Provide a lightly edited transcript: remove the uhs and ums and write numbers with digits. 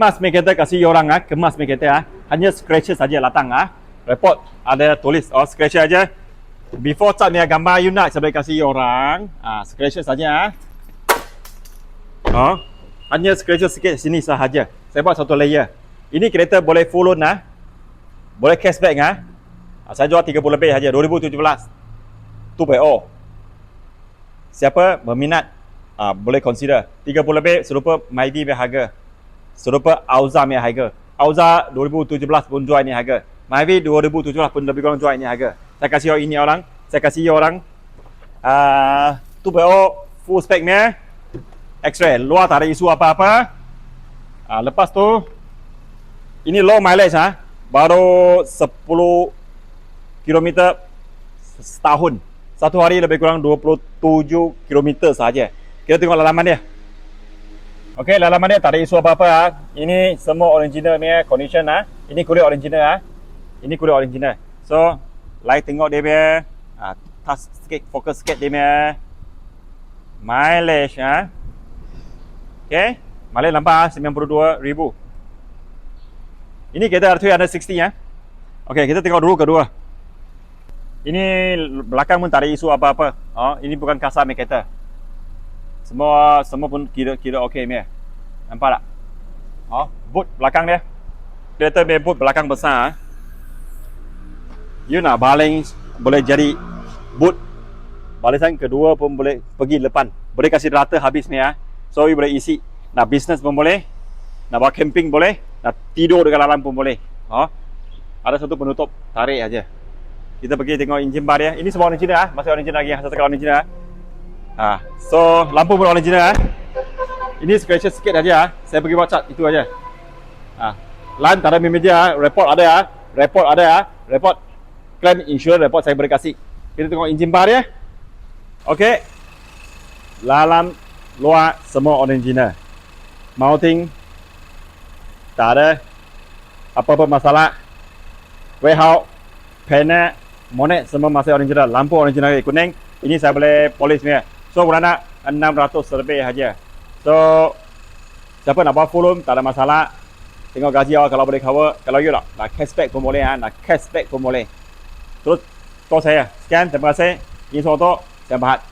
Kemas mekanik kasih orang kemas mekanik hanya scratcher saja latang report ada tulis scratcher aja. Before cat ni gambar you nak saya kasih orang scratcher saja hanya scratcher sikit sini sahaja. Saya buat satu layer. Ini kereta boleh full loan boleh cashback saya jual 30 lebih saja 2017 2.0. Siapa berminat boleh consider 30 lebih serupa Maidi punya harga, serupa Auza punya harga. Auza 2017 pun jual ini harga, Maidi 2017 pun lebih kurang jual ini harga. Saya kasih ini orang, saya kasih orang 2.0 full spec punya X-ray, luar tak ada isu apa-apa. Lepas tu ini low mileage baru 10 km setahun. Satu hari lebih kurang 27 km sahaja. Kita tengok lalaman dia. Okey, lalaman dia tak ada isu apa-apa. Ini semua original punya condition Ini kulit original Ini kulit original. So, like tengok dia punya touch sikit, fokus sikit dia punya mileage Okey, mileage nampak 92,000. Ini kereta R360 Okey, kita tengok dulu kedua. Ini belakang pun tak ada isu apa-apa. Ini bukan kasar punya kereta. Semua pun kira okey punya. Nampak tak? Boot belakang dia. Kereta punya boot belakang besar. You nak baling boleh jadi boot. Barisan kedua pun boleh pergi depan. Boleh kasih rata habis ni So you boleh isi. Nak business pun boleh. Nak bawa camping boleh. Nak tidur dekat dalam pun boleh. Ada satu penutup, tarik aja. Kita pergi tengok enjin bar dia. Ini semua original masih original lagi satu kali original. So lampu pun original Ini scratcher sikit aja saya pergi buat cat itu aja. Lan tak ada media, report ada report claim insurance report saya boleh kasih. Kita tengok enjin bar dia. Okey. Dalam luar semua original. Mounting tak ada apa-apa masalah. Warehouse, panel, monet semua masih original. Lampu original kuning. Ini saya boleh polish punya. So berana 600 lebih saja. So siapa nak bawa full loan tak ada masalah. Tengok gaji awak kalau boleh cover. Kalau you nak cashback pun boleh nak cashback pun boleh. Terus call saya. Sekian, terima kasih. Ini soto, saya Bahat.